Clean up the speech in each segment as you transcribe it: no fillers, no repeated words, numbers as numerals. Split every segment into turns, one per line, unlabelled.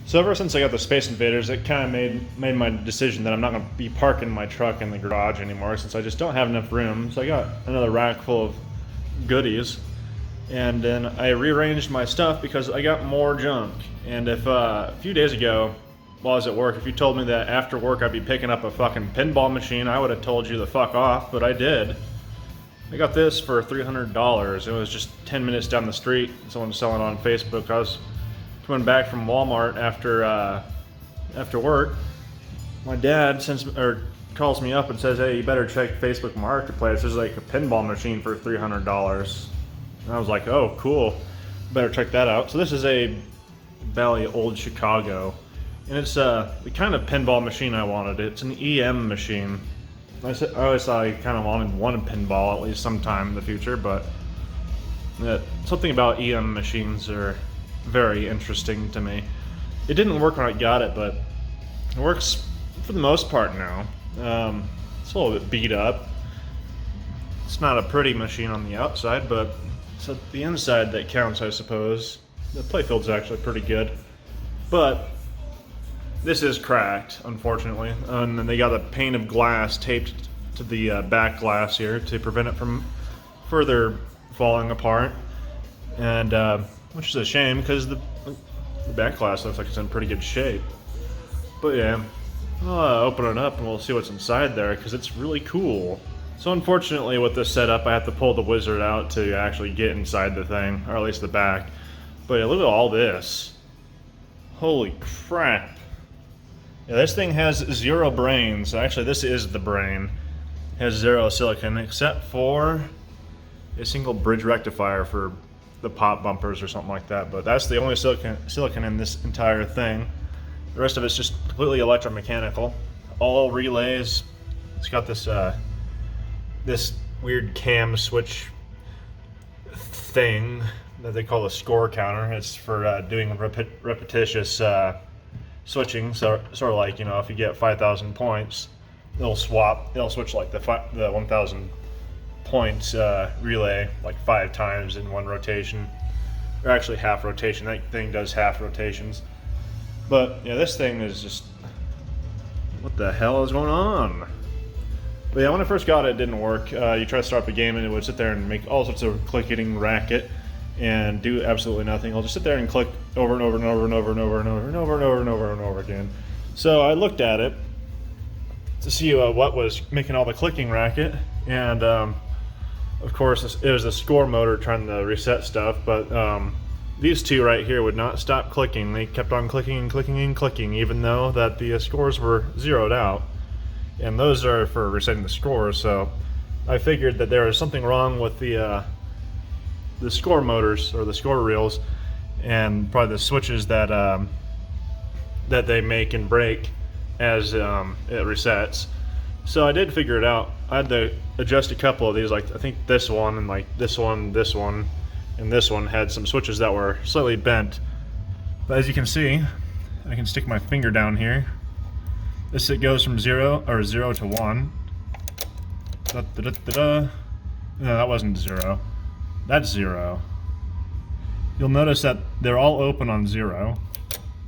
So ever since I got the Space Invaders, it kind of made my decision that I'm not going to be parking my truck in the garage anymore, since I just don't have enough room. So I got another rack full of goodies, and then I rearranged my stuff because I got more junk. And if a few days ago, while I was at work, if you told me that after work I'd be picking up a fucking pinball machine, I would have told you the fuck off, but I did. I got this for $300. It was just 10 minutes down the street. Someone was selling it on Facebook. I was coming back from Walmart after work. My dad calls me up and says, "Hey, you better check Facebook Marketplace. There's like a pinball machine for $300." And I was like, "Oh, cool. Better check that out." So this is a Bally Old Chicago, and it's the kind of pinball machine I wanted. It's an EM machine. I always thought I kind of wanted one pinball at least sometime in the future, but something about EM machines are very interesting to me. It didn't work when I got it, but it works for the most part now. It's a little bit beat up. It's not a pretty machine on the outside, but it's the inside that counts, I suppose. The playfield's actually pretty good, but this is cracked, unfortunately. And then they got a pane of glass taped to the back glass here to prevent it from further falling apart. And which is a shame, because the back glass looks like it's in pretty good shape. But yeah, I'll open it up and we'll see what's inside there, because it's really cool. So unfortunately with this setup, I have to pull the wizard out to actually get inside the thing, or at least the back. But yeah, look at all this. Holy crap. Yeah, this thing has 0 brains. Actually, this is the brain. It has 0 silicon, except for a single bridge rectifier for the pop bumpers or something like that. But that's the only silicon in this entire thing. The rest of it's just completely electromechanical. All relays. It's got this this weird cam switch thing that they call a score counter. It's for doing repetitious switching. So sort of like, you know, if you get 5,000 points, they'll switch like the 1,000 points relay like 5 times in one rotation, or actually half rotation. That thing does half rotations. But yeah, this thing is just, what the hell is going on? But yeah, when I first got it, it didn't work. You try to start up a game and it would sit there and make all sorts of clicking racket and do absolutely nothing. I'll just sit there and click over and over and over and over and over and over and over and over and over and over again. So I looked at it to see what was making all the clicking racket, and of course it was the score motor trying to reset stuff, but these two right here would not stop clicking. They kept on clicking and clicking and clicking, even though that the scores were zeroed out, and those are for resetting the scores. So I figured that there was something wrong with the score motors, or the score reels, and probably the switches that that they make and break as it resets. So I did figure it out. I had to adjust a couple of these, like I think this one and like this one, and this one had some switches that were slightly bent. But as you can see, I can stick my finger down here. This, it goes from 0 to 1. No, that wasn't 0. That's 0. You'll notice that they're all open on 0.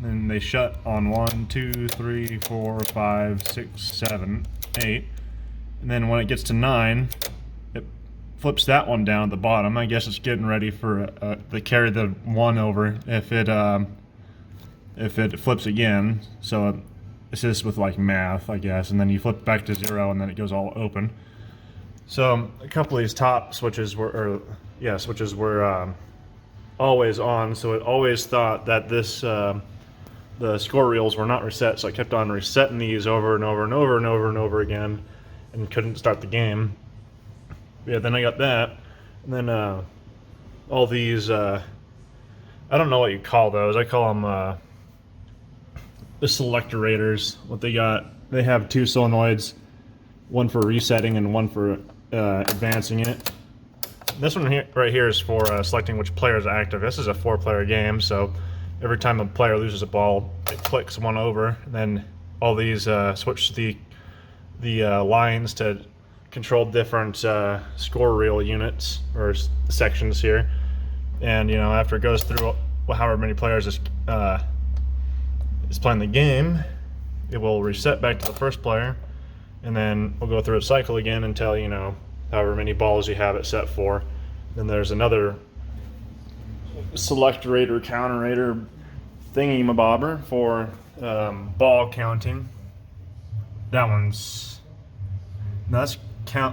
Then they shut on 1, 2, 3, 4, 5, 6, 7, 8. And then when it gets to 9, it flips that one down at the bottom. I guess it's getting ready for to carry the 1 over if it flips again. So it's just with like math, I guess. And then you flip back to 0, and then it goes all open. So a couple of these top switches were, always on. So it always thought that this the score reels were not reset, so I kept on resetting these over and over and over and over and over again, and couldn't start the game. Yeah, then I got that, and then all these, I don't know what you call those. I call them the selectorators. What they got, they have 2 solenoids, one for resetting and one for advancing it. This one here, right here, is for selecting which player is active. This is a 4-player game, so every time a player loses a ball, it clicks 1 over. And then all these switch the lines to control different score reel units or sections here. And you know, after it goes through however many players is playing the game, it will reset back to the first player, and then we'll go through a cycle again until, you know, however many balls you have it set for. Then there's another select rate or counter rate or thingy-mabobber for ball counting. That one's, no,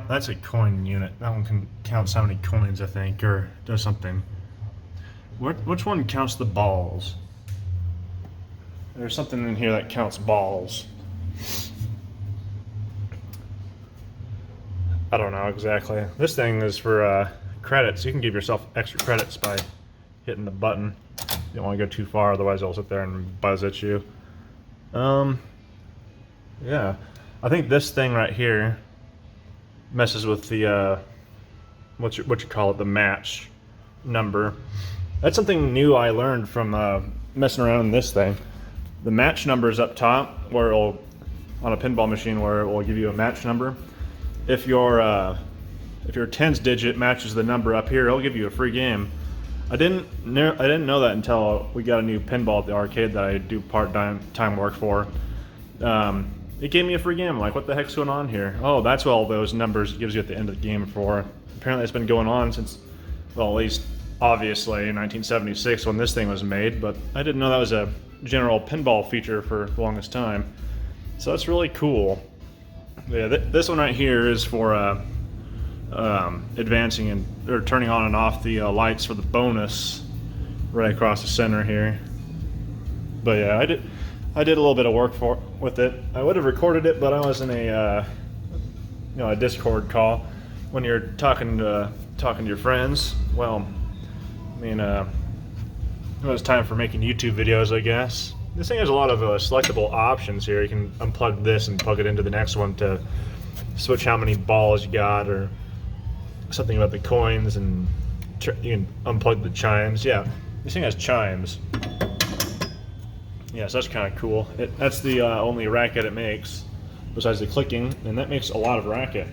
that's a coin unit. That one can count how many coins, I think, or does something. Which one counts the balls? There's something in here that counts balls. I don't know exactly. This thing is for credits. You can give yourself extra credits by hitting the button. You don't want to go too far, otherwise it'll sit there and buzz at you. Yeah. I think this thing right here messes with the what you call it, the match number. That's something new I learned from messing around in this thing. The match number is up top, where it'll, on a pinball machine, where it will give you a match number. If your tens digit matches the number up here, it'll give you a free game. I didn't know that until we got a new pinball at the arcade that I do part-time work for. It gave me a free game. I'm like, what the heck's going on here? Oh, that's what all those numbers gives you at the end of the game for. Apparently it's been going on since, well, at least obviously in 1976 when this thing was made, but I didn't know that was a general pinball feature for the longest time. So that's really cool. Yeah, this one right here is for advancing and or turning on and off the lights for the bonus right across the center here. But yeah, I did a little bit of work with it. I would have recorded it, but I was in a Discord call. When you're talking to your friends, well, I mean, it was time for making YouTube videos, I guess. This thing has a lot of selectable options here. You can unplug this and plug it into the next one to switch how many balls you got, or something about the coins, and you can unplug the chimes. Yeah, this thing has chimes. Yeah, so that's kind of cool. That's the only racket it makes, besides the clicking, and that makes a lot of racket.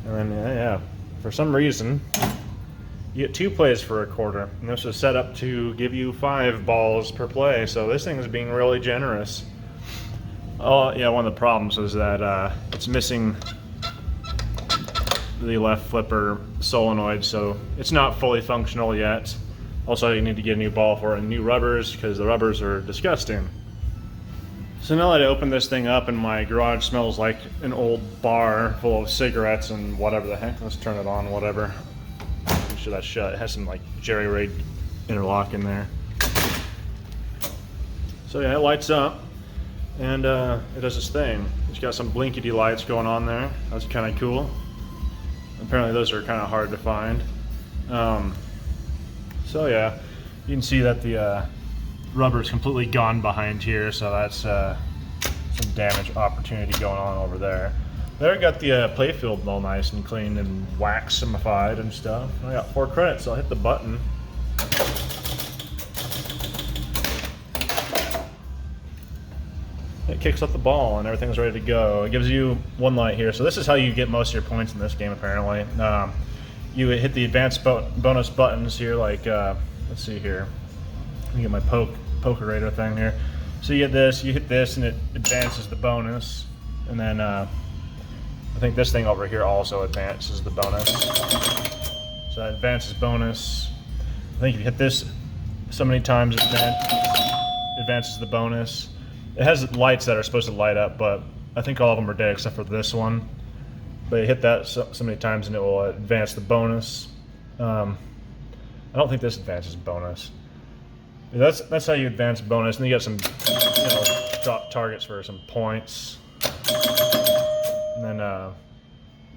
And then, yeah, for some reason, you get 2 plays for a quarter, and this is set up to give you 5 balls per play, so this thing is being really generous. Oh, yeah, one of the problems is that it's missing the left flipper solenoid, so it's not fully functional yet. Also, you need to get a new ball for it and new rubbers, because the rubbers are disgusting. So now that I opened this thing up and my garage smells like an old bar full of cigarettes and whatever the heck, let's turn it on, whatever. Make sure that's shut. It has some like jerry-rigged interlock in there. So yeah, it lights up and it does this thing. It's got some blinkety lights going on there. That's kind of cool. Apparently those are kind of hard to find. So yeah, you can see that the rubber is completely gone behind here, so that's some damage opportunity going on over there. There, I got the playfield all nice and clean and waxified and stuff. I got 4 credits, so I'll hit the button. It kicks up the ball and everything's ready to go. It gives you 1 light here, so this is how you get most of your points in this game apparently. You hit the advanced bonus buttons here, like, let's see here. Let me get my poker radar thing here. So you get this, you hit this, and it advances the bonus. And then I think this thing over here also advances the bonus. So that advances bonus. I think if you hit this so many times, it advances the bonus. It has lights that are supposed to light up, but I think all of them are dead except for this one. But you hit that so many times and it will advance the bonus. I don't think this advances bonus. That's how you advance bonus, and then you got some targets for some points. And then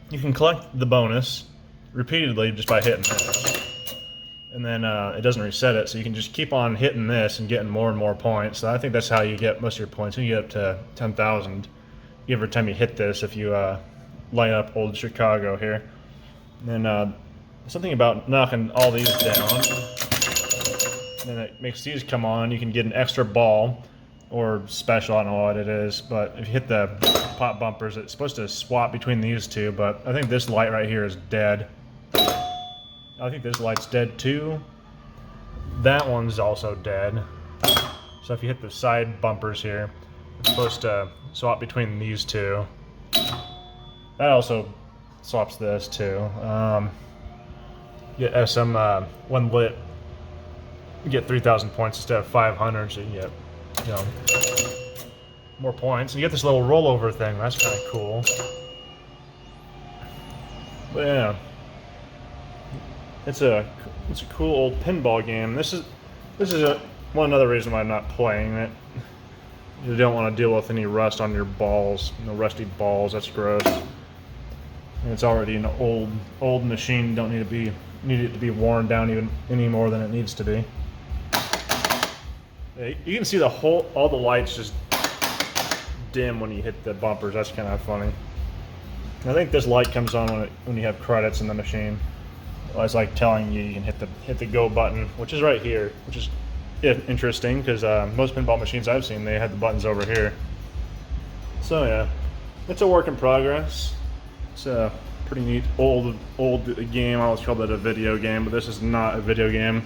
you can collect the bonus repeatedly just by hitting this. And then it doesn't reset it, so you can just keep on hitting this and getting more and more points. So I think that's how you get most of your points. You get up to 10,000 every time you hit this if you light up old Chicago here. And then something about knocking all these down. And then it makes these come on. You can get an extra ball or special, I don't know what it is, but if you hit the pop bumpers, it's supposed to swap between these two, but I think this light right here is dead. I think this light's dead too. That one's also dead. So if you hit the side bumpers here, it's supposed to swap between these two. That also swaps this too. Get SM one lit. You get 3,000 points instead of 500, so you get, you know, more points. And you get this little rollover thing. That's kind of cool. But yeah, it's a cool old pinball game. This is one other reason why I'm not playing it. You don't want to deal with any rust on your balls. No rusty balls. That's gross. And it's already an old machine. Don't need it to be worn down any more than it needs to be. You can see all the lights just dim when you hit the bumpers. That's kind of funny. I think this light comes on when you have credits in the machine. Well, it's like telling you can hit the go button, which is right here, which is interesting because most pinball machines I've seen, they had the buttons over here. So yeah, it's a work in progress. It's a pretty neat old game. I always called it a video game, but this is not a video game.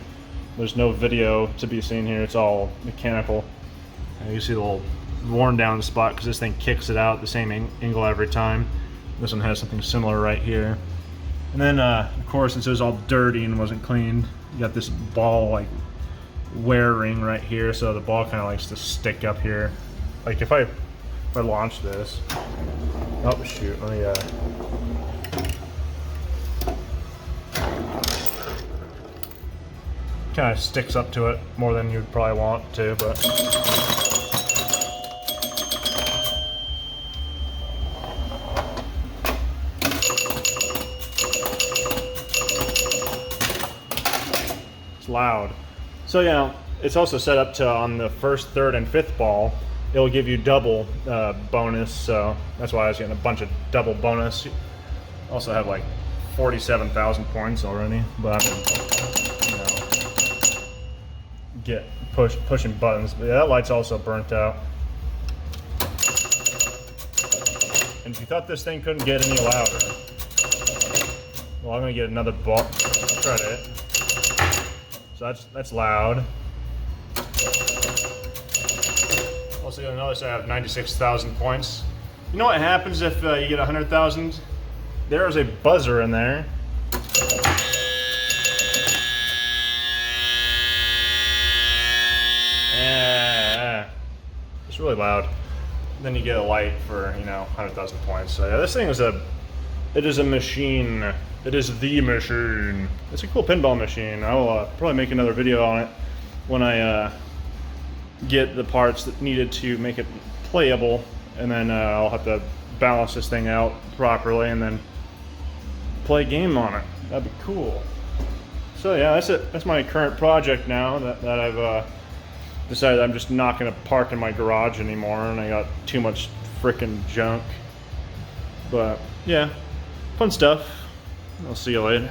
There's no video to be seen here. It's all mechanical. And you see the little worn down spot because this thing kicks it out the same angle every time. This one has something similar right here. And then, of course, since it was all dirty and wasn't cleaned, you got this ball like wear ring right here, so the ball kind of likes to stick up here. Like if I launch this, oh shoot, let me kind of sticks up to it more than you'd probably want to, but it's loud. So yeah, it's also set up to on the first, third, and fifth ball, it'll give you double bonus. So that's why I was getting a bunch of double bonus. Also have like 47,000 points already, but you know, pushing buttons. But yeah, that light's also burnt out. And if you thought this thing couldn't get any louder, well, I'm gonna get another ball credit. So that's loud. Also gonna notice I have 96,000 points. You know what happens if you get 100,000? There is a buzzer in there. Yeah, it's really loud. Then you get a light for 100,000 points. So yeah, this thing is it is a machine. It is the machine. It's a cool pinball machine. I will probably make another video on it when I get the parts that needed to make it playable, and then I'll have to balance this thing out properly and then play a game on it. That'd be cool. So yeah, that's it. That's my current project now that I've decided I'm just not going to park in my garage anymore, and I got too much frickin' junk. But yeah, fun stuff. I'll see you later.